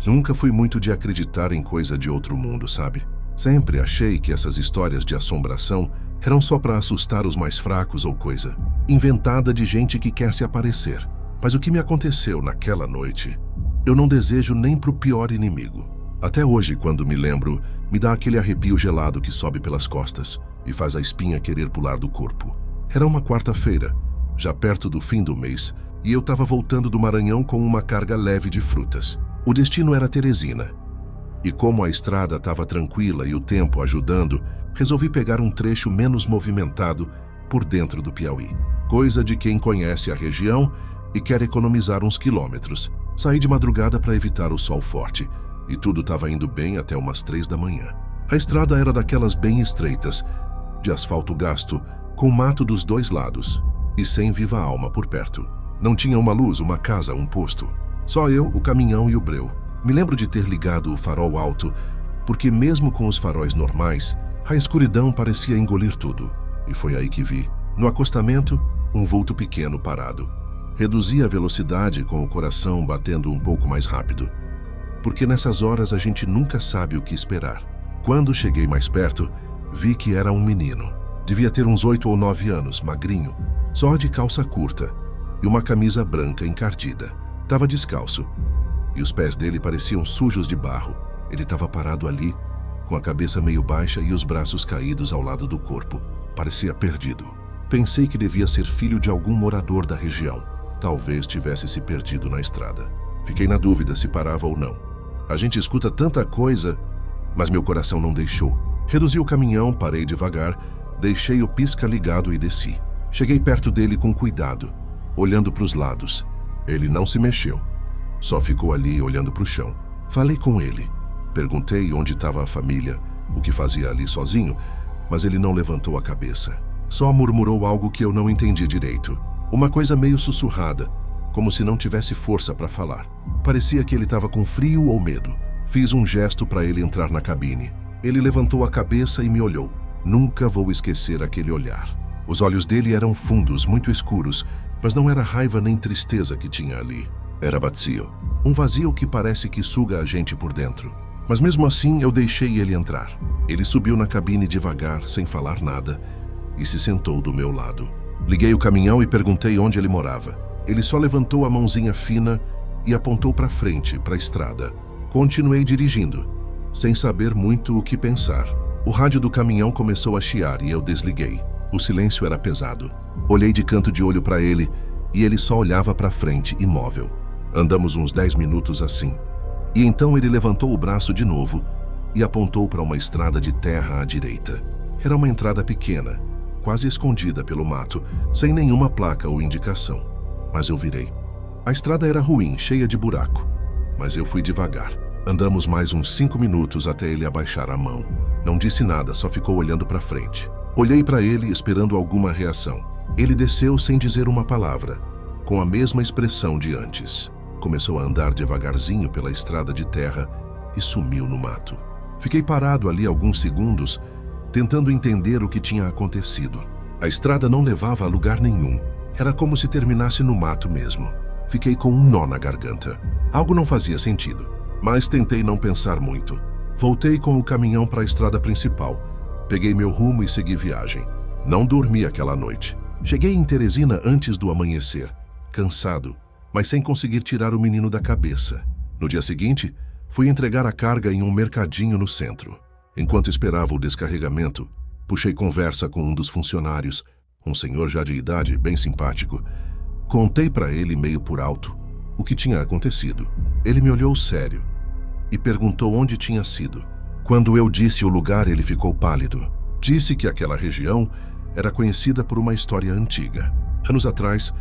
Nunca fui muito de acreditar em coisa de outro mundo, sabe? Sempre achei que essas histórias de assombração eram só para assustar os mais fracos ou coisa inventada de gente que quer se aparecer. Mas o que me aconteceu naquela noite, eu não desejo nem pro pior inimigo. Até hoje, quando me lembro, me dá aquele arrepio gelado que sobe pelas costas e faz a espinha querer pular do corpo. Era uma quarta-feira, já perto do fim do mês, e eu estava voltando do Maranhão com uma carga leve de frutas. O destino era Teresina. E como a estrada estava tranquila e o tempo ajudando, resolvi pegar um trecho menos movimentado por dentro do Piauí. Coisa de quem conhece a região e quer economizar uns quilômetros. Saí de madrugada para evitar o sol forte, e tudo estava indo bem até umas 3 da manhã. A estrada era daquelas bem estreitas, de asfalto gasto, com mato dos dois lados, e sem viva alma por perto. Não tinha uma luz, uma casa, um posto. Só eu, o caminhão e o breu. Me lembro de ter ligado o farol alto, porque mesmo com os faróis normais, a escuridão parecia engolir tudo. E foi aí que vi, no acostamento, um vulto pequeno parado. Reduzi a velocidade com o coração batendo um pouco mais rápido, porque nessas horas a gente nunca sabe o que esperar. Quando cheguei mais perto, vi que era um menino. Devia ter uns 8 ou 9 anos, magrinho, só de calça curta e uma camisa branca encardida. Tava descalço, e os pés dele pareciam sujos de barro. Ele estava parado ali, com a cabeça meio baixa e os braços caídos ao lado do corpo. Parecia perdido. Pensei que devia ser filho de algum morador da região. Talvez tivesse se perdido na estrada. Fiquei na dúvida se parava ou não. A gente escuta tanta coisa, mas meu coração não deixou. Reduzi o caminhão, parei devagar, deixei o pisca ligado e desci. Cheguei perto dele com cuidado, olhando para os lados. Ele não se mexeu. Só ficou ali olhando para o chão. Falei com ele. Perguntei onde estava a família, o que fazia ali sozinho, mas ele não levantou a cabeça. Só murmurou algo que eu não entendi direito. Uma coisa meio sussurrada, como se não tivesse força para falar. Parecia que ele estava com frio ou medo. Fiz um gesto para ele entrar na cabine. Ele levantou a cabeça e me olhou. Nunca vou esquecer aquele olhar. Os olhos dele eram fundos, muito escuros, mas não era raiva nem tristeza que tinha ali. Era vazio. Um vazio que parece que suga a gente por dentro. Mas mesmo assim eu deixei ele entrar. Ele subiu na cabine devagar, sem falar nada, e se sentou do meu lado. Liguei o caminhão e perguntei onde ele morava. Ele só levantou a mãozinha fina e apontou para frente, para a estrada. Continuei dirigindo, sem saber muito o que pensar. O rádio do caminhão começou a chiar e eu desliguei. O silêncio era pesado. Olhei de canto de olho para ele e ele só olhava para frente, imóvel. Andamos uns 10 minutos assim. E então ele levantou o braço de novo e apontou para uma estrada de terra à direita. Era uma entrada pequena, quase escondida pelo mato, sem nenhuma placa ou indicação. Mas eu virei. A estrada era ruim, cheia de buraco. Mas eu fui devagar. Andamos mais uns 5 minutos até ele abaixar a mão. Não disse nada, só ficou olhando para frente. Olhei para ele esperando alguma reação. Ele desceu sem dizer uma palavra, com a mesma expressão de antes. Começou a andar devagarzinho pela estrada de terra e sumiu no mato. Fiquei parado ali alguns segundos, tentando entender o que tinha acontecido. A estrada não levava a lugar nenhum. Era como se terminasse no mato mesmo. Fiquei com um nó na garganta. Algo não fazia sentido, mas tentei não pensar muito. Voltei com o caminhão para a estrada principal. Peguei meu rumo e segui viagem. Não dormi aquela noite. Cheguei em Teresina antes do amanhecer, cansado, mas sem conseguir tirar o menino da cabeça. No dia seguinte, fui entregar a carga em um mercadinho no centro. Enquanto esperava o descarregamento, puxei conversa com um dos funcionários, um senhor já de idade, bem simpático. Contei para ele meio por alto o que tinha acontecido. Ele me olhou sério e perguntou onde tinha sido. Quando eu disse o lugar, ele ficou pálido. Disse que aquela região era conhecida por uma história antiga. Anos atrás,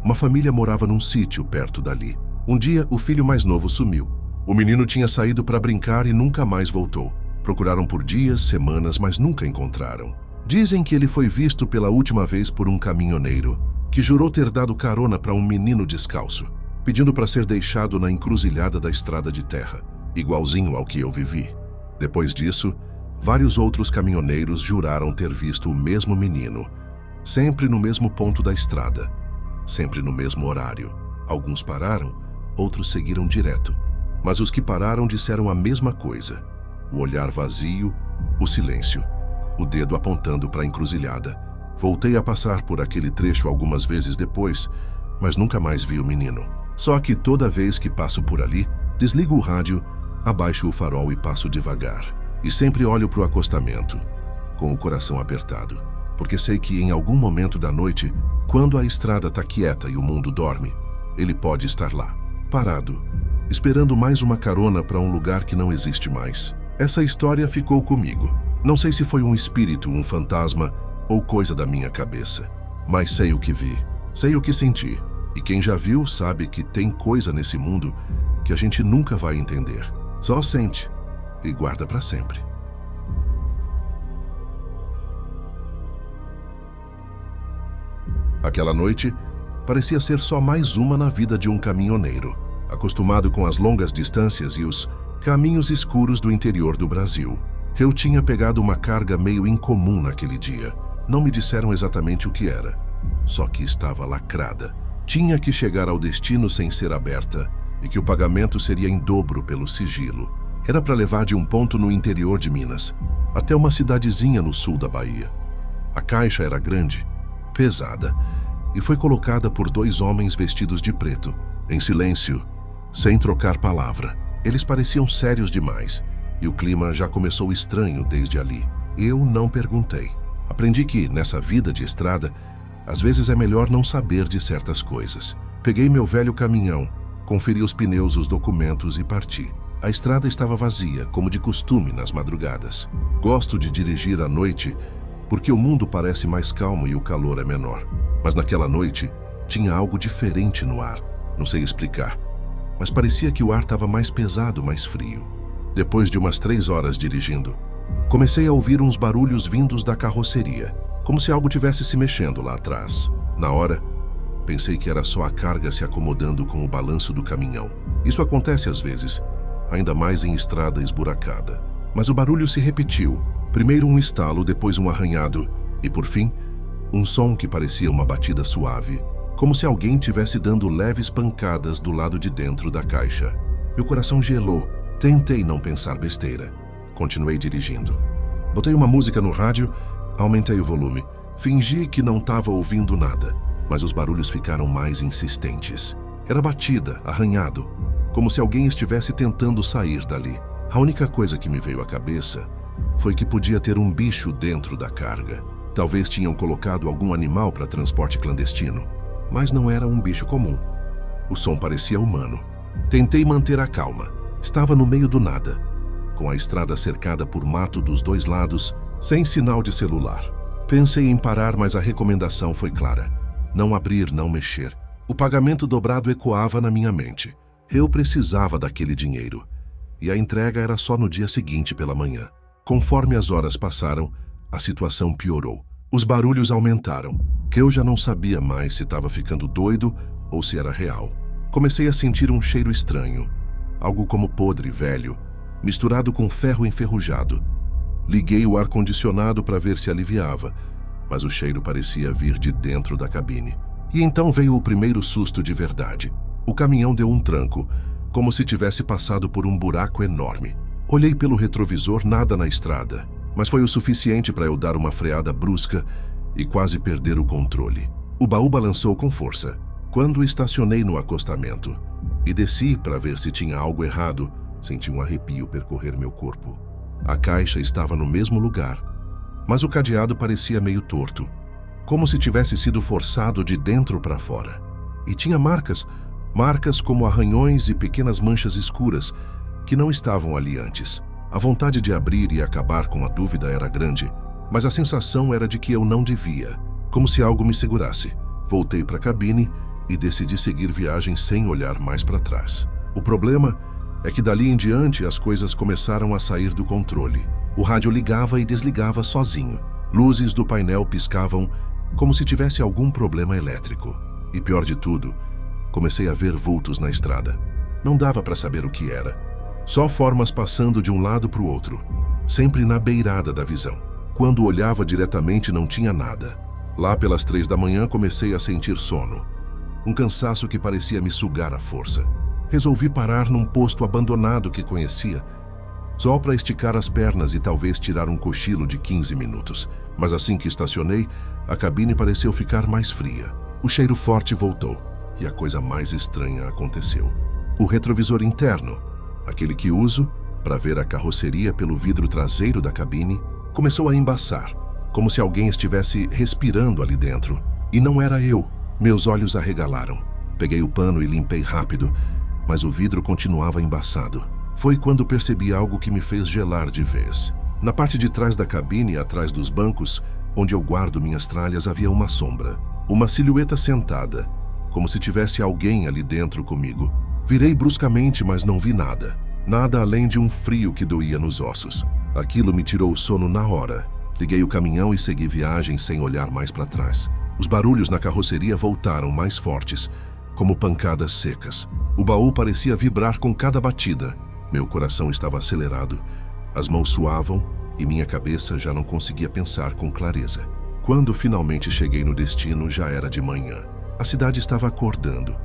uma família morava num sítio perto dali. Um dia, o filho mais novo sumiu. O menino tinha saído para brincar e nunca mais voltou. Procuraram por dias, semanas, mas nunca encontraram. Dizem que ele foi visto pela última vez por um caminhoneiro, que jurou ter dado carona para um menino descalço, pedindo para ser deixado na encruzilhada da estrada de terra, igualzinho ao que eu vivi. Depois disso, vários outros caminhoneiros juraram ter visto o mesmo menino, sempre no mesmo ponto da estrada, sempre no mesmo horário. Alguns pararam, outros seguiram direto. Mas os que pararam disseram a mesma coisa. O olhar vazio, o silêncio, o dedo apontando para a encruzilhada. Voltei a passar por aquele trecho algumas vezes depois, mas nunca mais vi o menino. Só que toda vez que passo por ali, desligo o rádio, abaixo o farol e passo devagar. E sempre olho para o acostamento, com o coração apertado, porque sei que em algum momento da noite, quando a estrada está quieta e o mundo dorme, ele pode estar lá, parado, esperando mais uma carona para um lugar que não existe mais. Essa história ficou comigo. Não sei se foi um espírito, um fantasma ou coisa da minha cabeça, mas sei o que vi, sei o que senti. E quem já viu sabe que tem coisa nesse mundo que a gente nunca vai entender. Só sente e guarda para sempre. Aquela noite parecia ser só mais uma na vida de um caminhoneiro, acostumado com as longas distâncias e os caminhos escuros do interior do Brasil. Eu tinha pegado uma carga meio incomum naquele dia. Não me disseram exatamente o que era, só que estava lacrada. Tinha que chegar ao destino sem ser aberta e que o pagamento seria em dobro pelo sigilo. Era para levar de um ponto no interior de Minas até uma cidadezinha no sul da Bahia. A caixa era grande, pesada, e foi colocada por 2 homens vestidos de preto, em silêncio, sem trocar palavra. Eles pareciam sérios demais, e o clima já começou estranho desde ali. Eu não perguntei. Aprendi que, nessa vida de estrada, às vezes é melhor não saber de certas coisas. Peguei meu velho caminhão, conferi os pneus, os documentos e parti. A estrada estava vazia, como de costume nas madrugadas. Gosto de dirigir à noite porque o mundo parece mais calmo e o calor é menor. Mas naquela noite, tinha algo diferente no ar. Não sei explicar, mas parecia que o ar estava mais pesado, mais frio. Depois de umas 3 horas dirigindo, comecei a ouvir uns barulhos vindos da carroceria, como se algo tivesse se mexendo lá atrás. Na hora, pensei que era só a carga se acomodando com o balanço do caminhão. Isso acontece às vezes, ainda mais em estrada esburacada. Mas o barulho se repetiu. Primeiro um estalo, depois um arranhado e, por fim, um som que parecia uma batida suave, como se alguém tivesse dando leves pancadas do lado de dentro da caixa. Meu coração gelou. Tentei não pensar besteira. Continuei dirigindo. Botei uma música no rádio, aumentei o volume. Fingi que não estava ouvindo nada, mas os barulhos ficaram mais insistentes. Era batida, arranhado, como se alguém estivesse tentando sair dali. A única coisa que me veio à cabeça foi que podia ter um bicho dentro da carga. Talvez tinham colocado algum animal para transporte clandestino, mas não era um bicho comum. O som parecia humano. Tentei manter a calma. Estava no meio do nada, com a estrada cercada por mato dos 2 lados, sem sinal de celular. Pensei em parar, mas a recomendação foi clara. Não abrir, não mexer. O pagamento dobrado ecoava na minha mente. Eu precisava daquele dinheiro. E a entrega era só no dia seguinte pela manhã. Conforme as horas passaram, a situação piorou. Os barulhos aumentaram, que eu já não sabia mais se estava ficando doido ou se era real. Comecei a sentir um cheiro estranho. Algo como podre, velho, misturado com ferro enferrujado. Liguei o ar-condicionado para ver se aliviava, mas o cheiro parecia vir de dentro da cabine. E então veio o primeiro susto de verdade. O caminhão deu um tranco, como se tivesse passado por um buraco enorme. Olhei pelo retrovisor, nada na estrada, mas foi o suficiente para eu dar uma freada brusca e quase perder o controle. O baú balançou com força. Quando estacionei no acostamento e desci para ver se tinha algo errado, senti um arrepio percorrer meu corpo. A caixa estava no mesmo lugar, mas o cadeado parecia meio torto, como se tivesse sido forçado de dentro para fora. E tinha marcas como arranhões e pequenas manchas escuras que não estavam ali antes. A vontade de abrir e acabar com a dúvida era grande, mas a sensação era de que eu não devia, como se algo me segurasse. Voltei para a cabine e decidi seguir viagem sem olhar mais para trás. O problema é que dali em diante as coisas começaram a sair do controle. O rádio ligava e desligava sozinho. Luzes do painel piscavam como se tivesse algum problema elétrico. E pior de tudo, comecei a ver vultos na estrada. Não dava para saber o que era. Só formas passando de um lado para o outro, sempre na beirada da visão. Quando olhava diretamente não tinha nada. Lá pelas 3 da manhã comecei a sentir sono. Um cansaço que parecia me sugar à força. Resolvi parar num posto abandonado que conhecia, só para esticar as pernas e talvez tirar um cochilo de 15 minutos. Mas assim que estacionei, a cabine pareceu ficar mais fria. O cheiro forte voltou e a coisa mais estranha aconteceu. O retrovisor interno, aquele que uso para ver a carroceria pelo vidro traseiro da cabine, começou a embaçar, como se alguém estivesse respirando ali dentro. E não era eu. Meus olhos arregalaram. Peguei o pano e limpei rápido, mas o vidro continuava embaçado. Foi quando percebi algo que me fez gelar de vez. Na parte de trás da cabine, atrás dos bancos, onde eu guardo minhas tralhas, havia uma sombra. Uma silhueta sentada, como se tivesse alguém ali dentro comigo. Virei bruscamente, mas não vi nada. Nada além de um frio que doía nos ossos. Aquilo me tirou o sono na hora. Liguei o caminhão e segui viagem sem olhar mais para trás. Os barulhos na carroceria voltaram mais fortes, como pancadas secas. O baú parecia vibrar com cada batida. Meu coração estava acelerado, as mãos suavam e minha cabeça já não conseguia pensar com clareza. Quando finalmente cheguei no destino, já era de manhã. A cidade estava acordando,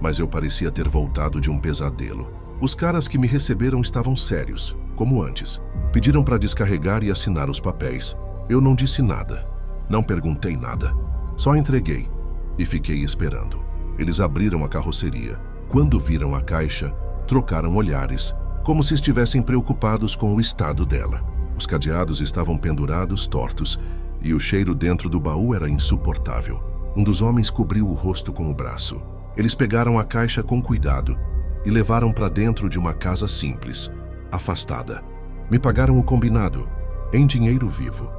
mas eu parecia ter voltado de um pesadelo. Os caras que me receberam estavam sérios, como antes. Pediram para descarregar e assinar os papéis. Eu não disse nada, não perguntei nada, só entreguei e fiquei esperando. Eles abriram a carroceria. Quando viram a caixa, trocaram olhares, como se estivessem preocupados com o estado dela. Os cadeados estavam pendurados, tortos, e o cheiro dentro do baú era insuportável. Um dos homens cobriu o rosto com o braço. Eles pegaram a caixa com cuidado e levaram para dentro de uma casa simples, afastada. Me pagaram o combinado, em dinheiro vivo,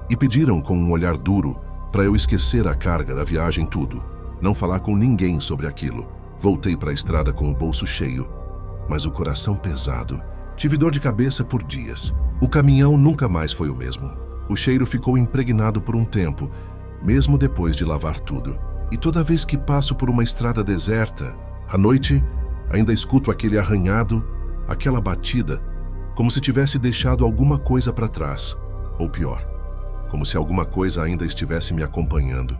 e pediram com um olhar duro para eu esquecer a carga da viagem, tudo, não falar com ninguém sobre aquilo. Voltei para a estrada com o bolso cheio, mas o coração pesado. Tive dor de cabeça por dias. O caminhão nunca mais foi o mesmo. O cheiro ficou impregnado por um tempo, mesmo depois de lavar tudo. E toda vez que passo por uma estrada deserta, à noite, ainda escuto aquele arranhado, aquela batida, como se tivesse deixado alguma coisa para trás. Ou pior, como se alguma coisa ainda estivesse me acompanhando.